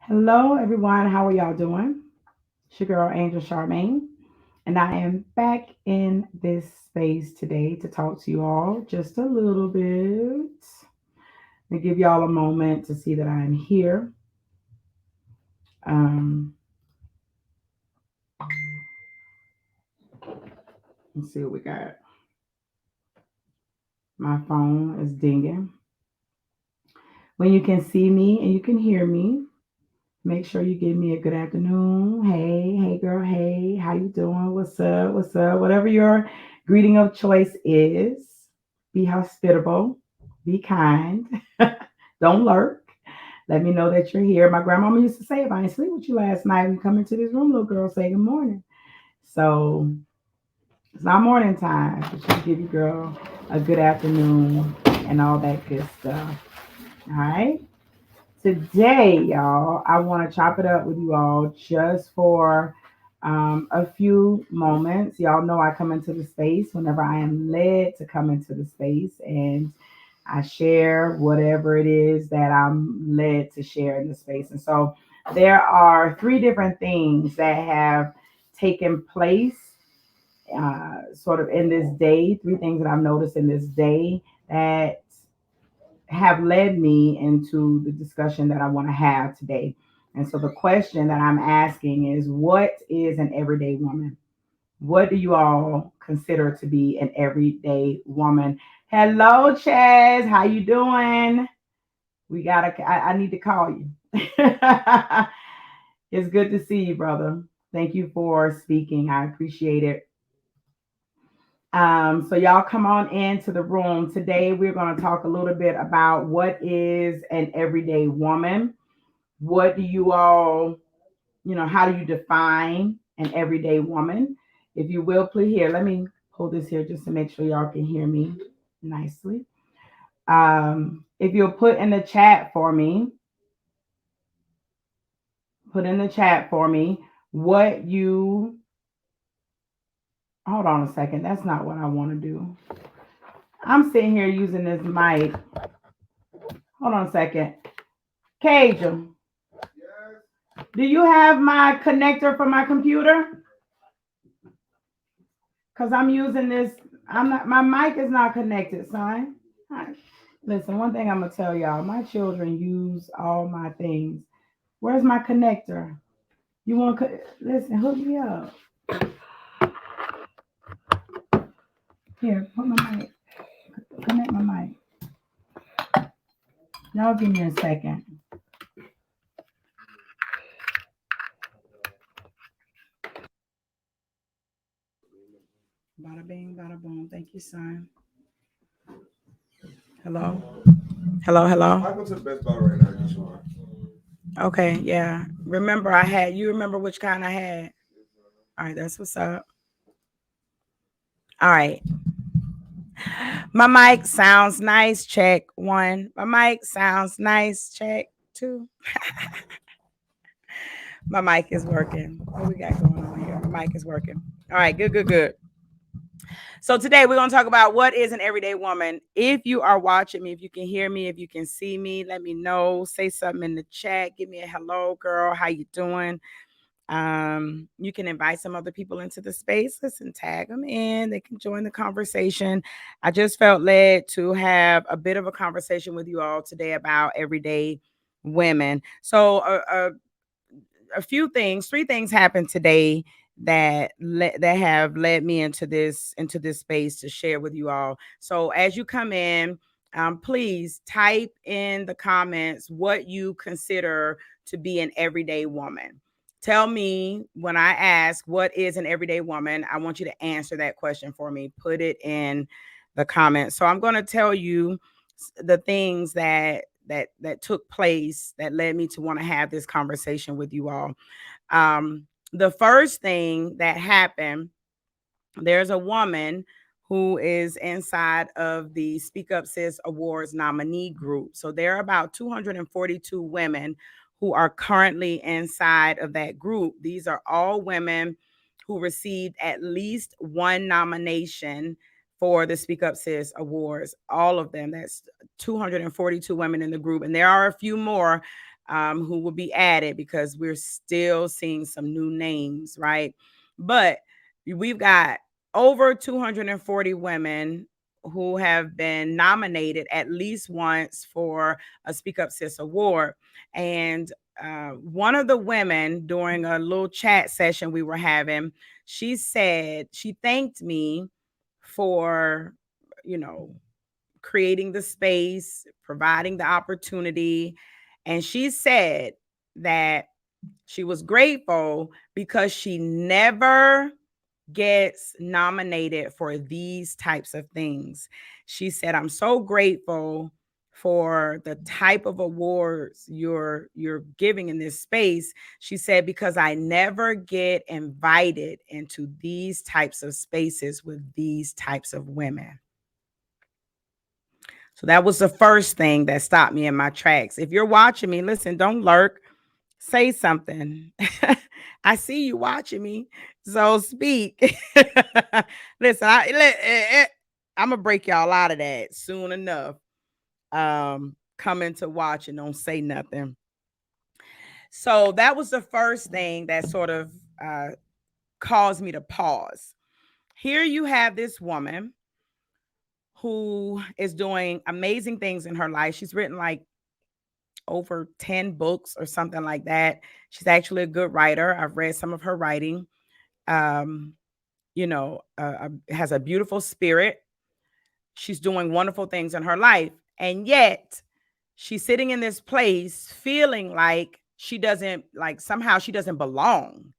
Hello, everyone. How are y'all doing? It's your girl, Angel Charmaine, and I am back in this space today to talk to you all just a little bit and give y'all a moment to see that I am here. Um, let's see what we got. My phone is dinging. When you can see me and you can hear me, make sure you give me a good afternoon. Hey, hey, girl. Hey, how you doing? What's up? What's up? Whatever your greeting of choice is, be hospitable, be kind, don't lurk. Let me know that you're here. My grandmama used to say, if I ain't sleep with you last night, when you come into this room, little girl, say good morning. So it's not morning time, but you give your girl a good afternoon and all that good stuff. All right. Today, y'all, I want to chop it up with you all just for a few moments. Y'all know I come into the space whenever I am led to come into the space, and I share whatever it is that I'm led to share in the space. And so there are three different things that have taken place sort of in this day, three things that I've noticed in this day that have led me into the discussion that I want to have today. And so the question that I'm asking is, what is an everyday woman? What do you all consider to be an everyday woman? Hello, Chaz. How you doing? We gotta. I need to call you. It's good to see you, brother. Thank you for speaking. I appreciate it. So y'all come on into the room. Today we're going to talk a little bit about what is an everyday woman. What do you all, how do you define an everyday woman? If you will, please here, let me pull this here just to make sure y'all can hear me nicely. If you'll put in the chat for me, what you, hold on a second. That's not what I want to do. I'm sitting here using this mic. Hold on a second. Cajun, do you have my connector for my computer? Because I'm using this. I'm not. My mic is not connected, son. Hi. Listen, one thing I'm gonna tell y'all. My children use all my things. Where's my connector? You want? Listen, hook me up. Here, put my mic. Connect my mic. Y'all give me a second. Bada bing, bada boom. Thank you, son. Hello. Hello. Hello. I go to the best bar right now. Get you one. Okay. Yeah. Remember, I had. You remember which kind I had? All right. That's what's up. All right. My mic sounds nice. Check one. My mic sounds nice. Check two. My mic is working. What we got going on here? My mic is working. All right. Good, good, good. So today we're going to talk about what is an everyday woman. If you are watching me, if you can hear me, if you can see me, let me know. Say something in the chat. Give me a hello, girl. How you doing? You can invite some other people into the space. Listen, tag them in. They can join the conversation. I just felt led to have a bit of a conversation with you all today about everyday women. So a few things, three things happened today that have led me into this space to share with you all. So as you come in, please type in the comments what you consider to be an everyday woman. Tell me when I ask what is an everyday woman, I want you to answer that question for me. Put it in the comments. So I'm going to tell you the things that took place that led me to want to have this conversation with you all. The first thing that happened, there's a woman who is inside of the Speak Up Sis Awards nominee group. So there are about 242 women who are currently inside of that group. These are all women who received at least one nomination for the Speak Up Sis Awards. All of them. That's 242 women in the group. And there are a few more who will be added because we're still seeing some new names, right? But we've got over 240 women who have been nominated at least once for a Speak Up Sis award. And one of the women, during a little chat session we were having, she said she thanked me for, creating the space, providing the opportunity. And she said that she was grateful because she never gets nominated for these types of things. She said, I'm so grateful for the type of awards you're giving in this space. She said, because I never get invited into these types of spaces with these types of women. So that was the first thing that stopped me in my tracks. If you're watching me, listen, don't lurk. Say something. I see you watching me, so speak. Listen, I'm gonna break y'all out of that soon enough. Coming to watch and don't say nothing. So that was the first thing that sort of caused me to pause. Here you have this woman who is doing amazing things in her life. She's written like over 10 books or something like that. She's actually a good writer. I've read some of her writing. Has a beautiful spirit. She's doing wonderful things in her life. And yet she's sitting in this place feeling like somehow she doesn't belong.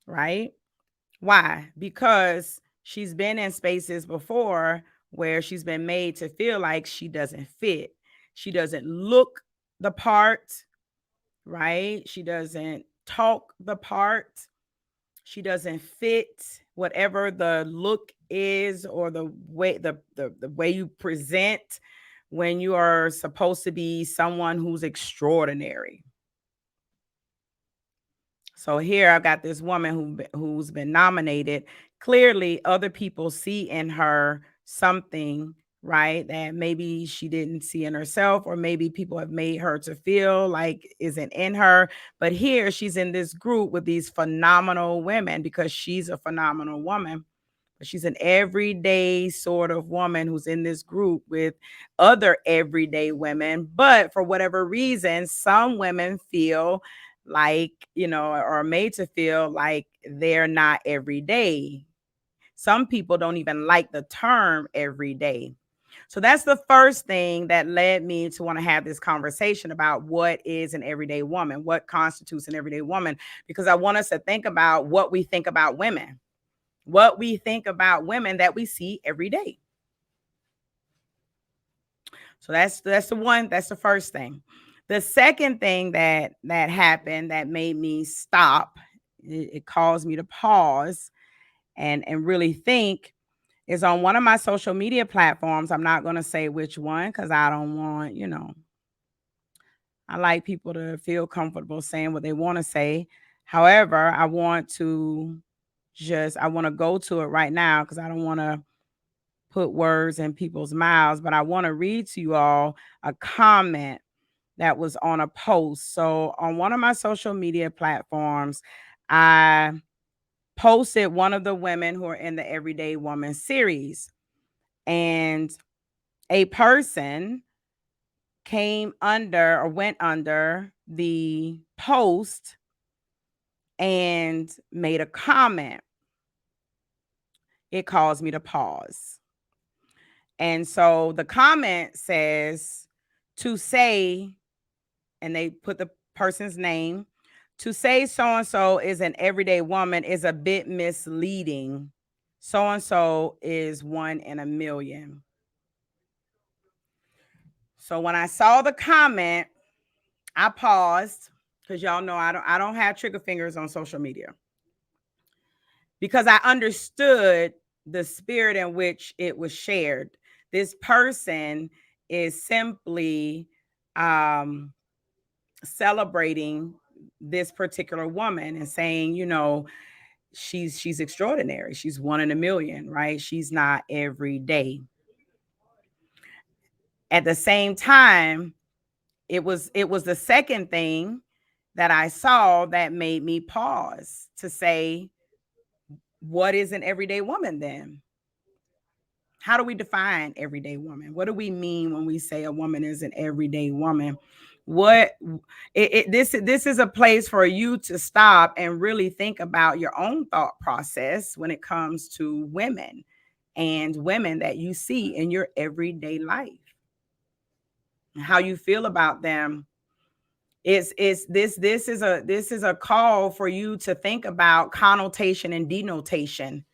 Right? Why? Because she's been in spaces before where she's been made to feel like she doesn't fit. She doesn't look the part, right? She doesn't talk the part. She doesn't fit whatever the look is or the way the way you present when you are supposed to be someone who's extraordinary. So here I've got this woman who's been nominated. Clearly, other people see in her something, right, that maybe she didn't see in herself, or maybe people have made her to feel like isn't in her. But here she's in this group with these phenomenal women because she's a phenomenal woman. But she's an everyday sort of woman who's in this group with other everyday women. But for whatever reason, some women feel like, or are made to feel like they're not every day. Some people don't even like the term every day. So that's the first thing that led me to want to have this conversation about what is an everyday woman, what constitutes an everyday woman, because I want us to think about what we think about women, that we see every day. So that's the first thing. The second thing that happened that made me stop, it caused me to pause and really think, is on one of my social media platforms. I'm not going to say which one because I don't want, I like people to feel comfortable saying what they want to say. However, I want to go to it right now because I don't want to put words in people's mouths, but I want to read to you all a comment that was on a post. So on one of my social media platforms, I posted one of the women who are in the Everyday Woman series, and a person went under the post and made a comment. It caused me to pause. And so the comment says, to say, and they put the person's name, to say so-and-so is an everyday woman is a bit misleading. So-and-so is 1 in a million. So when I saw the comment, I paused because y'all know I don't have trigger fingers on social media, because I understood the spirit in which it was shared. This person is simply celebrating this particular woman and saying, she's extraordinary. She's 1 in a million, right? She's not every day. At the same time, it was the second thing that I saw that made me pause to say, what is an everyday woman then? How do we define everyday woman? What do we mean when we say a woman is an everyday woman? What this is a place for you to stop and really think about your own thought process when it comes to women and women that you see in your everyday life. How you feel about them. This is a call for you to think about connotation and denotation,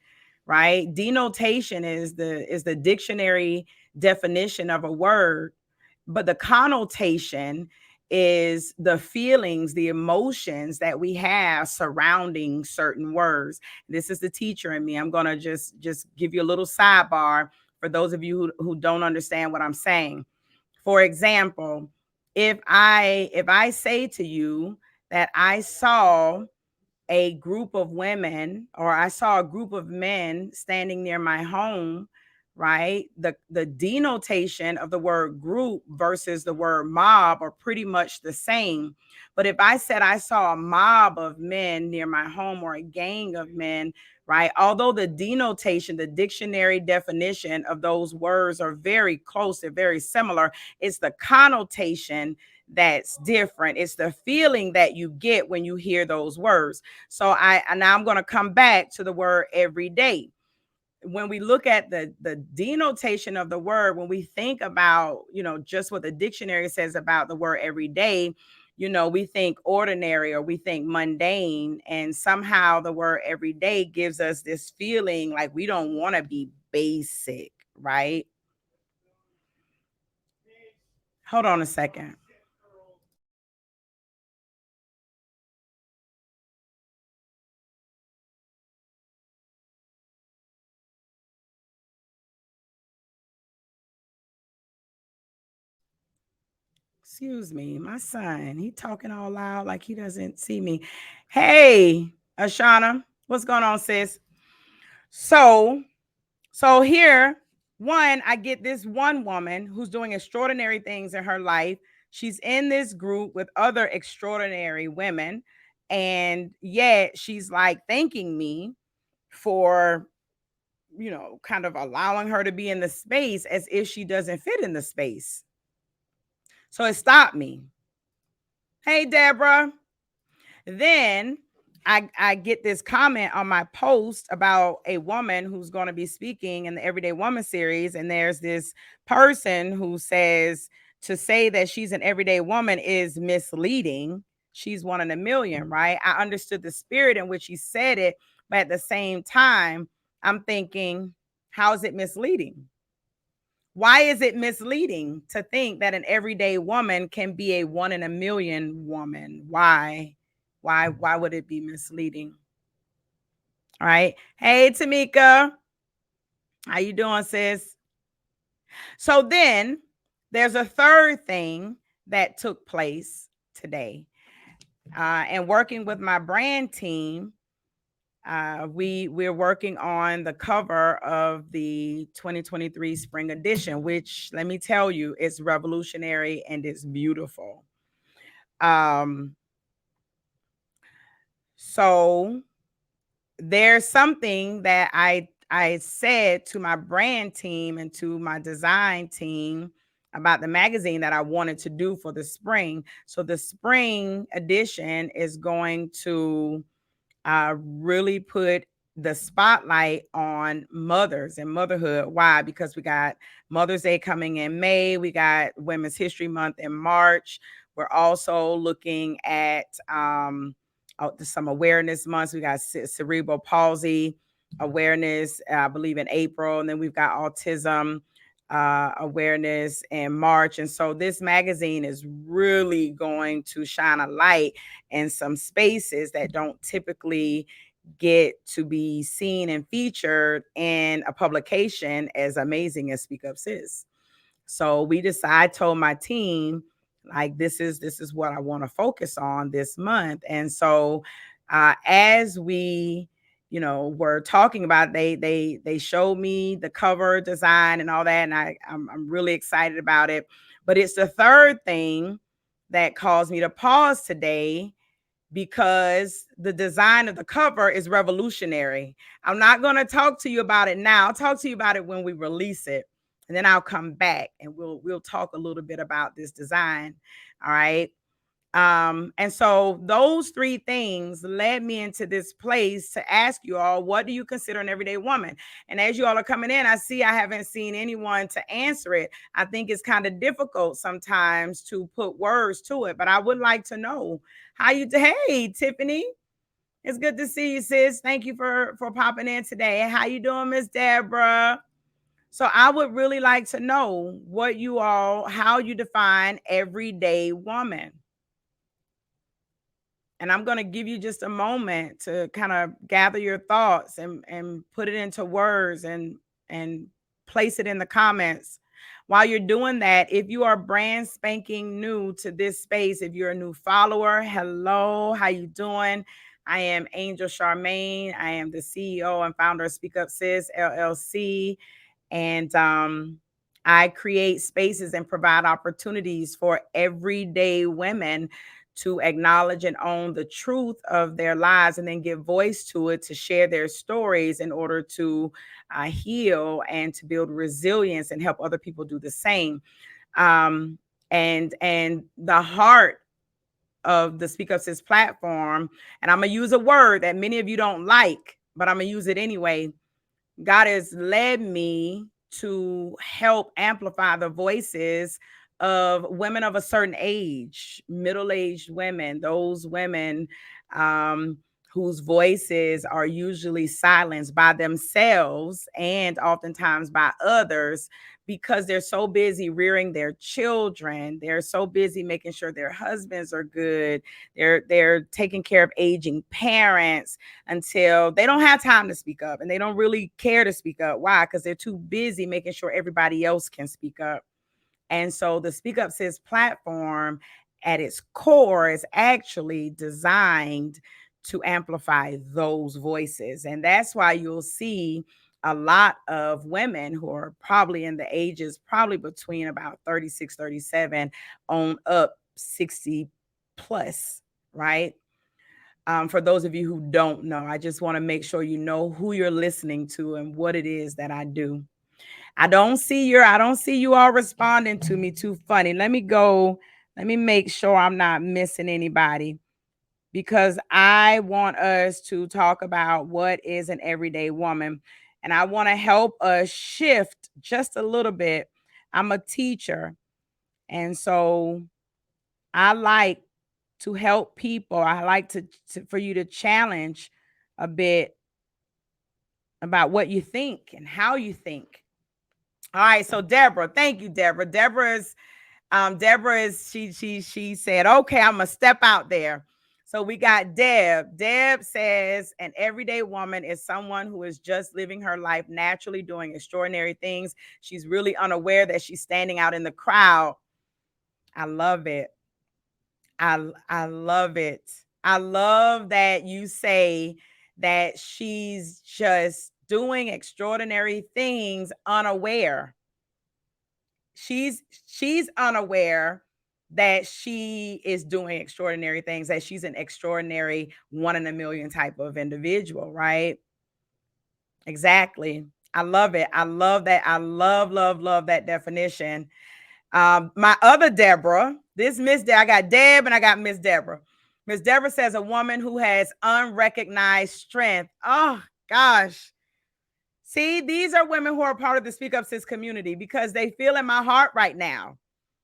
right? Denotation is the dictionary definition of a word, but the connotation is the feelings, the emotions that we have surrounding certain words. This is the teacher in me. I'm going to just give you a little sidebar for those of you who don't understand what I'm saying. For example, if I say to you that I saw a group of women or I saw a group of men standing near my home, right? The denotation of the word group versus the word mob are pretty much the same. But if I said I saw a mob of men near my home or a gang of men, right? Although the denotation, the dictionary definition of those words are very close, they're very similar, it's the connotation that's different. It's the feeling that you get when you hear those words. So now I'm going to come back to the word every day. When we look at the denotation of the word, when we think about, just what the dictionary says about the word every day, we think ordinary or we think mundane. And somehow the word every day gives us this feeling like we don't want to be basic, right? Hold on a second. Excuse me, my son, he talking all loud like he doesn't see me. Hey, Ashana, what's going on, sis? So, here, one, I get this one woman who's doing extraordinary things in her life. She's in this group with other extraordinary women, and yet she's like thanking me for, kind of allowing her to be in the space as if she doesn't fit in the space. So it stopped me. Hey, Deborah. Then I get this comment on my post about a woman who's going to be speaking in the Everyday Woman series. And there's this person who says to say that she's an everyday woman is misleading. She's one in a million, right? I understood the spirit in which he said it. But at the same time, I'm thinking, how is it misleading? Why is it misleading to think that an everyday woman can be a one in a million woman? Why? Why would it be misleading? All right. Hey, Tamika. How you doing, sis? So then there's a third thing that took place today. And working with my brand team, we're working on the cover of the 2023 spring edition, which let me tell you, it's revolutionary and it's beautiful. So there's something that I said to my brand team and to my design team about the magazine that I wanted to do for the spring. So the spring edition is going to really put the spotlight on mothers and motherhood. Why? Because we got Mother's Day coming in May. We got Women's History Month in March. We're also looking at some awareness months. We got cerebral palsy awareness, I believe, in April. And then we've got autism awareness in March. And so this magazine is really going to shine a light in some spaces that don't typically get to be seen and featured in a publication as amazing as Speak Up Sis. So I told my team, like, this is what I want to focus on this month. And so as we were talking about it, they showed me the cover design and all that, and I'm really excited about it. But it's the third thing that caused me to pause today because the design of the cover is revolutionary. I'm not going to talk to you about it now. I'll talk to you about it when we release it. And then I'll come back and we'll talk a little bit about this design. All right. And so those three things led me into this place to ask you all, what do you consider an everyday woman? And as you all are coming in, I haven't seen anyone to answer it. I think it's kind of difficult sometimes to put words to it, but I would like to know how you, hey, Tiffany, it's good to see you, sis. Thank you for popping in today. How you doing, Miss Deborah? So I would really like to know how you define everyday woman. And I'm going to give you just a moment to kind of gather your thoughts and put it into words and place it in the comments. While you're doing that, if you are brand spanking new to this space, if you're a new follower, hello, how you doing? I am Angel Charmaine. I am the CEO and founder of Speak Up Sis LLC. And I create spaces and provide opportunities for everyday women to acknowledge and own the truth of their lives and then give voice to it, to share their stories in order to heal and to build resilience and help other people do the same. And the heart of the Speak Up Sis platform, and I'm going to use a word that many of you don't like, but I'm going to use it anyway. God has led me to help amplify the voices of women of a certain age, middle-aged women, those women whose voices are usually silenced by themselves and oftentimes by others because they're so busy rearing their children. They're so busy making sure their husbands are good. They're taking care of aging parents until they don't have time to speak up, and they don't really care to speak up. Why? Because they're too busy making sure everybody else can speak up. And so the Speak Up Sis platform at its core is actually designed to amplify those voices. And that's why you'll see a lot of women who are probably in the ages, probably between about 36, 37 on up 60 plus, right? For those of you who don't know, I just want to make sure you know who you're listening to and what it is that I do. I don't see you all responding to me. Too funny. Let me make sure I'm not missing anybody, because I want us to talk about what is an everyday woman. And I want to help us shift just a little bit. I'm a teacher. And so I like to help people. I like to for you to challenge a bit about what you think and how you think. All right, so Deborah, thank you, Deborah. Deborah is she said, okay, I'm gonna step out there. So we got Deb. Deb says an everyday woman is someone who is just living her life naturally, doing extraordinary things. She's really unaware that she's standing out in the crowd. I love it. I love it. I love that you say that she's just doing extraordinary things unaware. She's unaware that she is doing extraordinary things, that she's an extraordinary one in a million type of individual, right? Exactly. I love it. I love that. I love that definition. My other Deborah, I got Deb and I got Miss Deborah. Miss Deborah says a woman who has unrecognized strength. Oh gosh. See, these are women who are part of the Speak Up Sis community because they feel in my heart right now.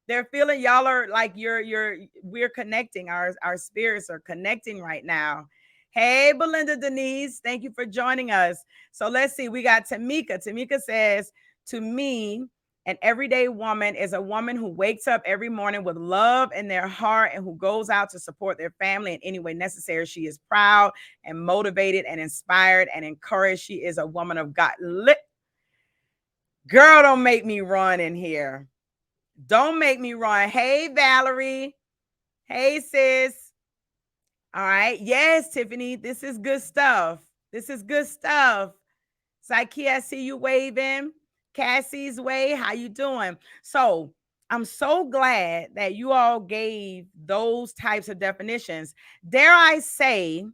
They're feeling, y'all are like we're connecting. Our spirits are connecting right now. Hey, Belinda Denise, thank you for joining us. So let's see. We got Tamika. Tamika says, to me, an everyday woman is a woman who wakes up every morning with love in their heart and who goes out to support their family in any way necessary. She is proud and motivated and inspired and encouraged. She is a woman of God. Girl, don't make me run in here. Don't make me run. Hey, Valerie. Hey, sis. All right. Yes, Tiffany, this is good stuff. This is good stuff. Psyche, I see you waving. Cassie's way. How you doing? So I'm so glad that you all gave those types of definitions. Dare I say,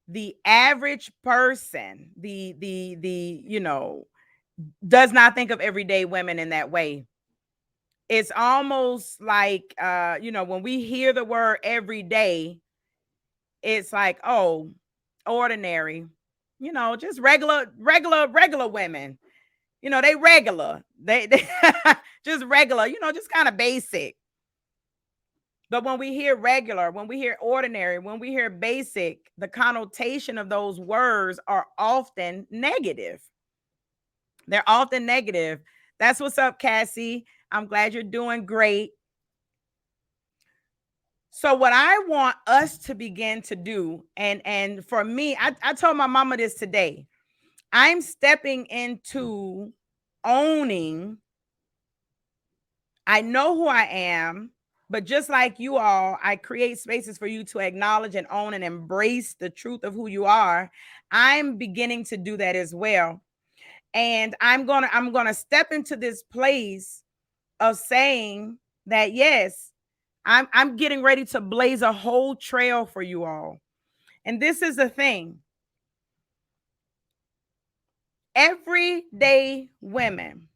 the average person, does not think of everyday women in that way. It's almost like when we hear the word everyday, it's like, oh, ordinary, just regular women. They regular. They just regular, just kind of basic. But when we hear regular, when we hear ordinary, when we hear basic, the connotation of those words are often negative. They're often negative. That's what's up, Cassie. I'm glad you're doing great. So what I want us to begin to do, and for me, I told my mama this today. I'm stepping into owning. I know who I am, but just like you all, I create spaces for you to acknowledge and own and embrace the truth of who you are. I'm beginning to do that as well. And I'm gonna step into this place of saying that yes, I'm getting ready to blaze a whole trail for you all. And this is the thing. Everyday women,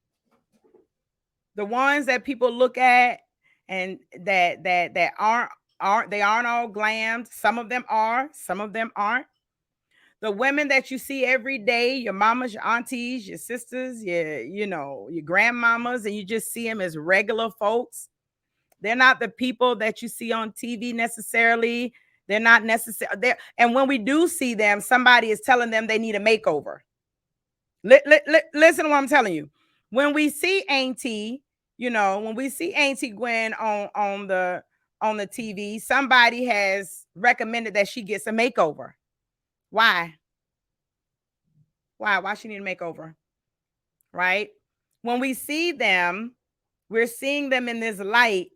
the ones that people look at and that aren't all glammed. Some of them are, some of them aren't. The women that you see every day, your mamas, your aunties, your sisters, your grandmamas, and you just see them as regular folks. They're not the people that you see on TV necessarily. They're not necessarily there. And when we do see them, somebody is telling them they need a makeover. Listen to what I'm telling you. When we see Auntie, when we see Auntie Gwen on the TV, somebody has recommended that she gets a makeover. Why? Why she need a makeover? Right? When we see them, we're seeing them in this light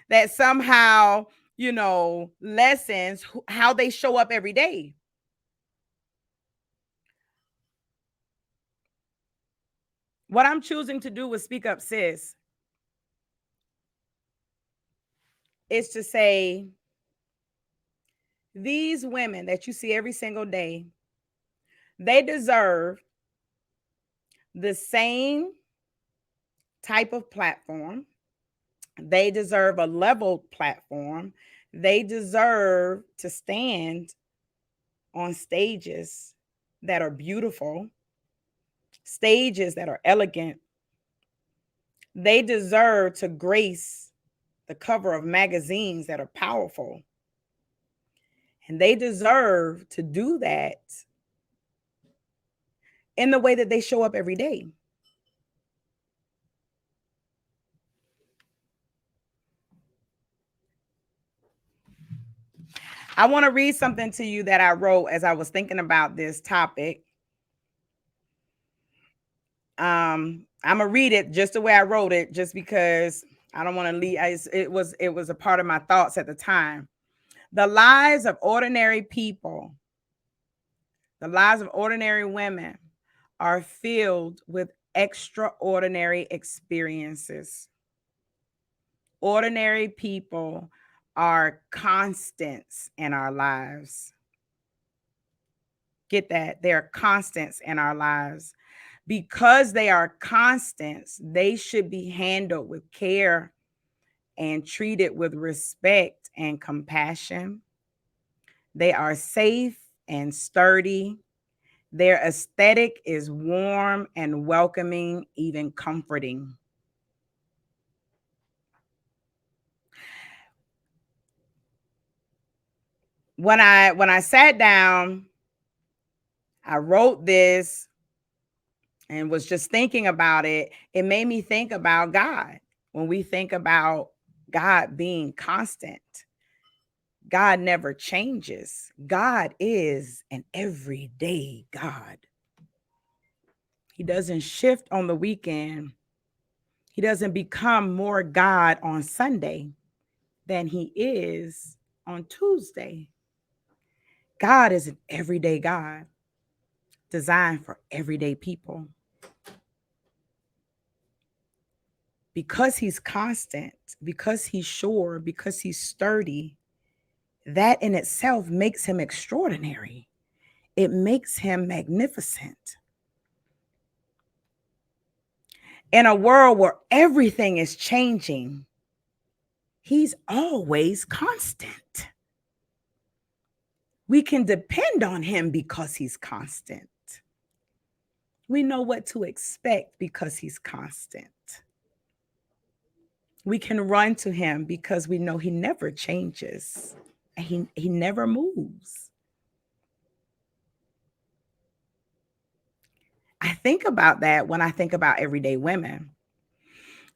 that somehow, lessens how they show up every day. What I'm choosing to do with Speak Up Sis is to say, these women that you see every single day, they deserve the same type of platform. They deserve a leveled platform. They deserve to stand on stages that are beautiful, stages that are elegant. They deserve to grace the cover of magazines that are powerful. And they deserve to do that in the way that they show up every day. I want to read something to you that I wrote as I was thinking about this topic. I'm gonna read it just the way I wrote it, just because I don't want to leave. It was a part of my thoughts at the time. The lives of ordinary people, the lives of ordinary women, are filled with extraordinary experiences. Ordinary people are constants in our lives. Get that? They're constants in our lives. Because they are constants, they should be handled with care and treated with respect and compassion. They are safe and sturdy. Their aesthetic is warm and welcoming, even comforting. When I sat down, I wrote this and was just thinking about it. It made me think about God. When we think about God being constant, God never changes. God is an everyday God. He doesn't shift on the weekend. He doesn't become more God on Sunday than he is on Tuesday. God is an everyday God designed for everyday people. because he's constant, because he's sure, because he's sturdy, that in itself makes him extraordinary. It makes him magnificent. In a world where everything is changing, he's always constant. We can depend on him because he's constant. We know what to expect because he's constant. We can run to him because we know he never changes and he never moves. I think about that when I think about everyday women.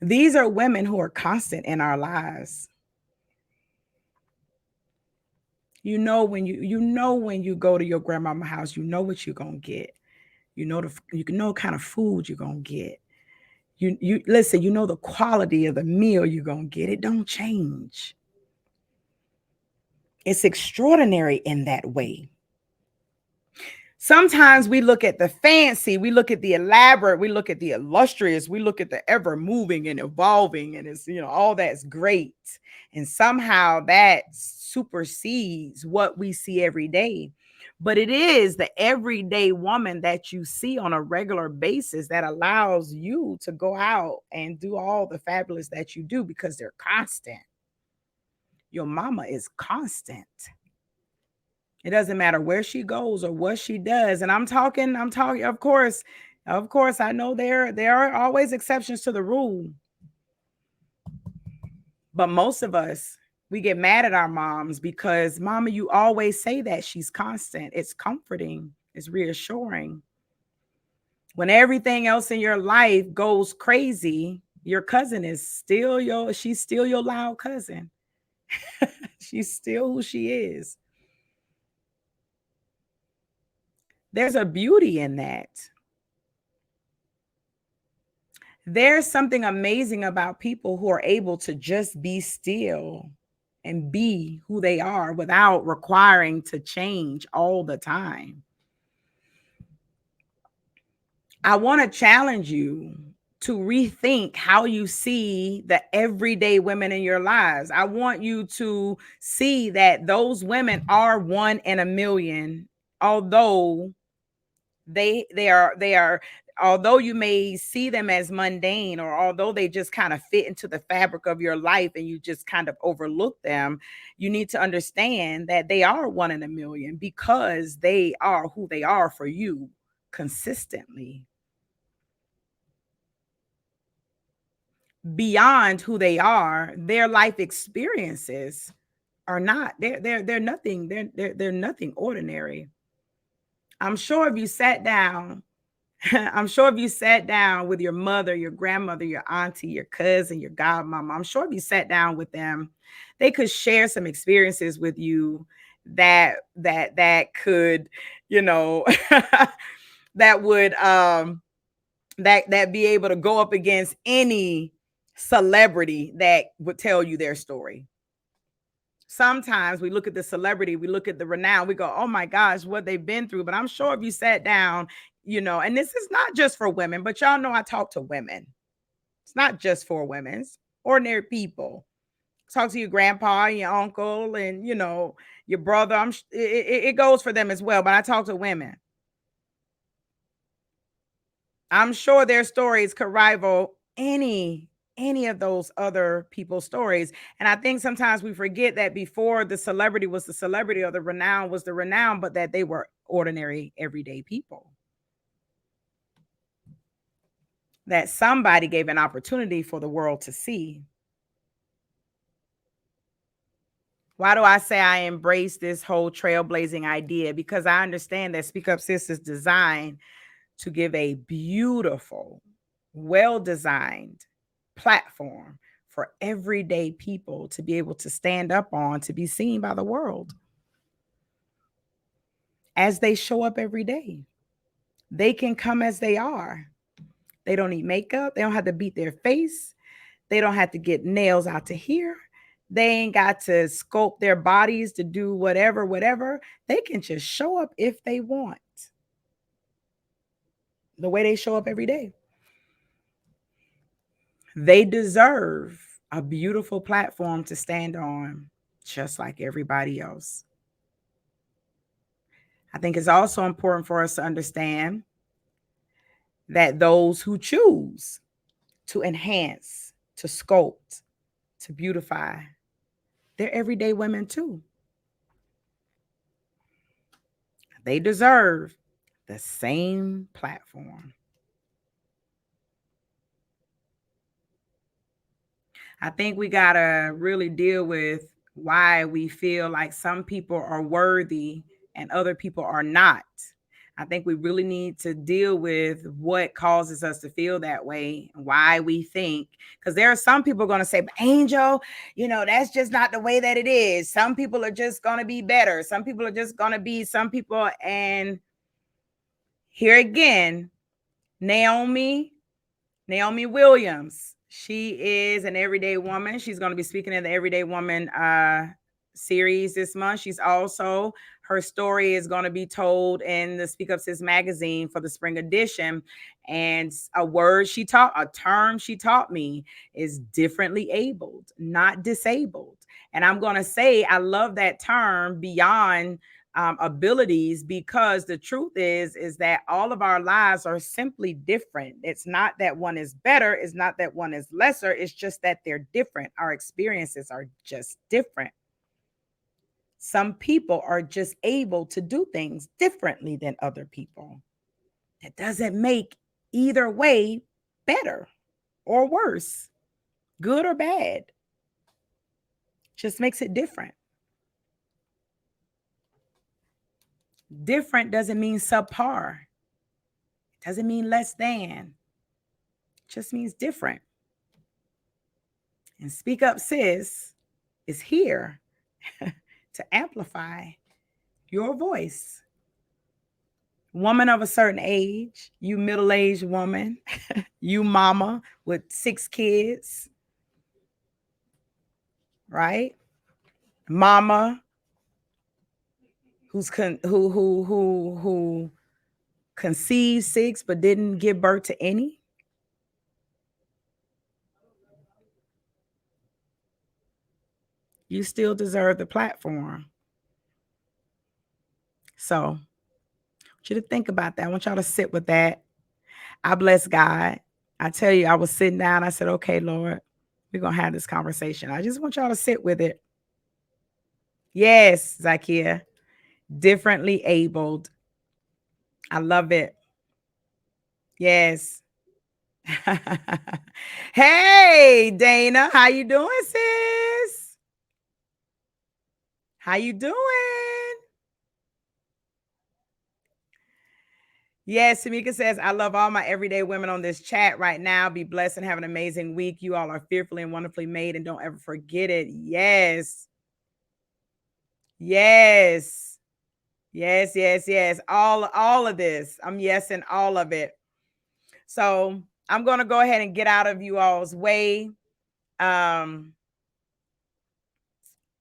These are women who are constant in our lives. You know when you go to your grandmama's house, you know what you're gonna get. You know what kind of food you're gonna get. You listen, you know the quality of the meal you're gonna get. It don't change. It's extraordinary in that way. Sometimes we look at the fancy, we look at the elaborate, we look at the illustrious, we look at the ever moving and evolving, and it's, all that's great. And somehow that supersedes what we see every day. But it is the everyday woman that you see on a regular basis that allows you to go out and do all the fabulous that you do because they're constant. Your mama is constant. It doesn't matter where she goes or what she does. And I'm talking, of course, I know there are always exceptions to the rule. But most of us, we get mad at our moms because, Mama, you always say that she's constant. It's comforting, it's reassuring. When everything else in your life goes crazy, your cousin is she's still your loud cousin. She's still who she is. There's a beauty in that. There's something amazing about people who are able to just be still and be who they are without requiring to change all the time. I want to challenge you to rethink how you see the everyday women in your lives. I want you to see that those women are one in a million, although they are although you may see them as mundane, or although they just kind of fit into the fabric of your life and you just kind of overlook them, you need to understand that they are one in a million because they are who they are for you consistently. Beyond who they are, their life experiences are not, they're nothing, they're nothing ordinary. I'm sure if you sat down I'm sure if you sat down with your mother, your grandmother, your auntie, your cousin, your godmama, I'm sure if you sat down with them, they could share some experiences with you that could, that would that be able to go up against any celebrity that would tell you their story. Sometimes we look at the celebrity, we look at the renown, we go, oh my gosh, what they've been through. But I'm sure if you sat down, and this is not just for women, but y'all know I talk to women. It's not just for women, it's ordinary people. Talk to your grandpa, your uncle, and your brother. It goes for them as well, but I talk to women. I'm sure their stories could rival any of those other people's stories. And I think sometimes we forget that before the celebrity was the celebrity or the renown was the renown, but that they were ordinary, everyday people. That somebody gave an opportunity for the world to see. Why do I say I embrace this whole trailblazing idea? Because I understand that Speak Up Sis is designed to give a beautiful, well-designed platform for everyday people to be able to stand up on, to be seen by the world as they show up every day. They can come as they are. They don't need makeup. They don't have to beat their face. They don't have to get nails out to here. They ain't got to sculpt their bodies to do whatever. They can just show up if they want, the way they show up every day. They deserve a beautiful platform to stand on, just like everybody else. I think it's also important for us to understand that those who choose to enhance, to sculpt, to beautify, they're everyday women too. They deserve the same platform. I think we got to really deal with why we feel like some people are worthy and other people are not. I think we really need to deal with what causes us to feel that way, why we think, because there are some people going to say, Angel, that's just not the way that it is. Some people are just going to be better. Some people are just going to be some people. And here again, Naomi Williams. She is an everyday woman. She's going to be speaking in the Everyday Woman series this month. She's also, her story is going to be told in the Speak Up Sis magazine for the spring edition. And a term she taught me is differently abled, not disabled. And I'm going to say, I love that term beyond abilities, because the truth is that all of our lives are simply different. It's not that one is better, it's not that one is lesser, it's just that they're different. Our experiences are just different. Some people are just able to do things differently than other people. That doesn't make either way better or worse, good or bad. Just makes it different. Different doesn't mean subpar. It doesn't mean less than. It just means different. And Speak Up Sis is here to amplify your voice. Woman of a certain age, you middle-aged woman, you mama with 6 kids, right? Mama who conceived 6 but didn't give birth to any. You still deserve the platform. So I want you to think about that. I want y'all to sit with that. I bless God. I tell you, I was sitting down. I said, okay, Lord, we're going to have this conversation. I just want y'all to sit with it. Yes, Zakia, differently abled. I love it. Yes. Hey, Dana, how you doing, sis? How you doing? Yes, Tamika says, I love all my everyday women on this chat right now. Be blessed and have an amazing week. You all are fearfully and wonderfully made, and don't ever forget it. Yes. Yes. Yes, yes, yes. All of this. I'm yesing all of it. So I'm going to go ahead and get out of you all's way.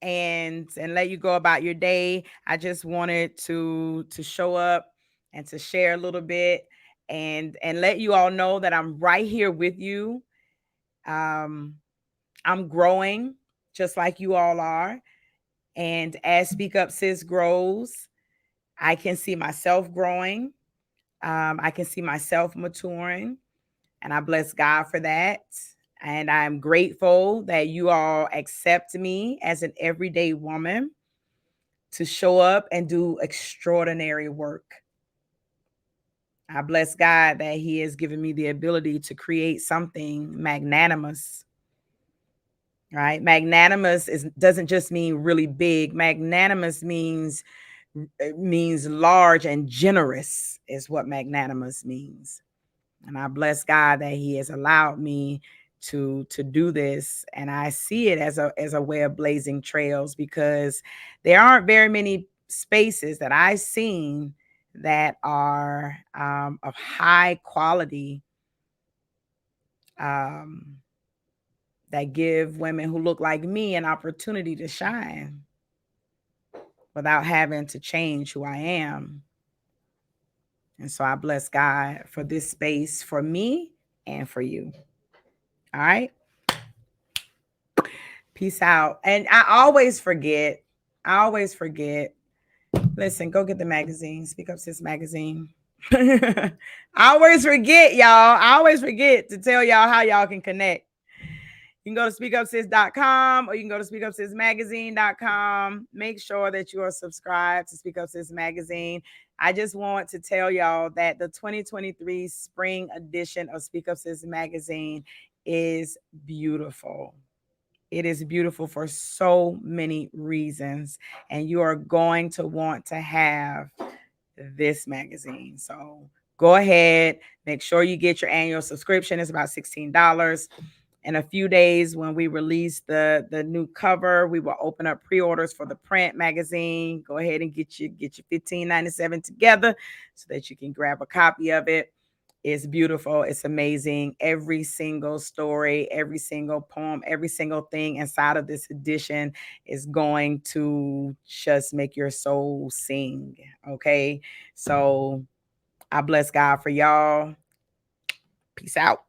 And let you go about your day. I just wanted to show up and to share a little bit and let you all know that I'm right here with you. I'm growing just like you all are. And as Speak Up Sis grows, I can see myself growing. I can see myself maturing. And I bless God for that. And I'm grateful that you all accept me as an everyday woman to show up and do extraordinary work. I bless God that He has given me the ability to create something magnanimous. Right? Magnanimous doesn't just mean really big. Magnanimous means large and generous is what magnanimous means. And I bless God that He has allowed me to do this. And I see it as a way of blazing trails, because there aren't very many spaces that I've seen that are of high quality, that give women who look like me an opportunity to shine without having to change who I am. And so I bless God for this space for me and for you. All right. Peace out. And I always forget. Listen, go get the magazine. Speak Up Sis magazine. I always forget, y'all. I always forget to tell y'all how y'all can connect. You can go to speakupsis.com or you can go to speakupsismagazine.com. Make sure that you are subscribed to Speak Up Sis Magazine. I just want to tell y'all that the 2023 spring edition of Speak Up Sis Magazine is beautiful. It is beautiful for so many reasons, and you are going to want to have this magazine. So go ahead, make sure you get your annual subscription. It's about $16. In a few days, when we release the new cover, we will open up pre-orders for the print magazine. Go ahead and get your $15.97 together so that you can grab a copy of it. It's beautiful. It's amazing. Every single story, every single poem, every single thing inside of this edition is going to just make your soul sing. Okay. So I bless God for y'all. Peace out.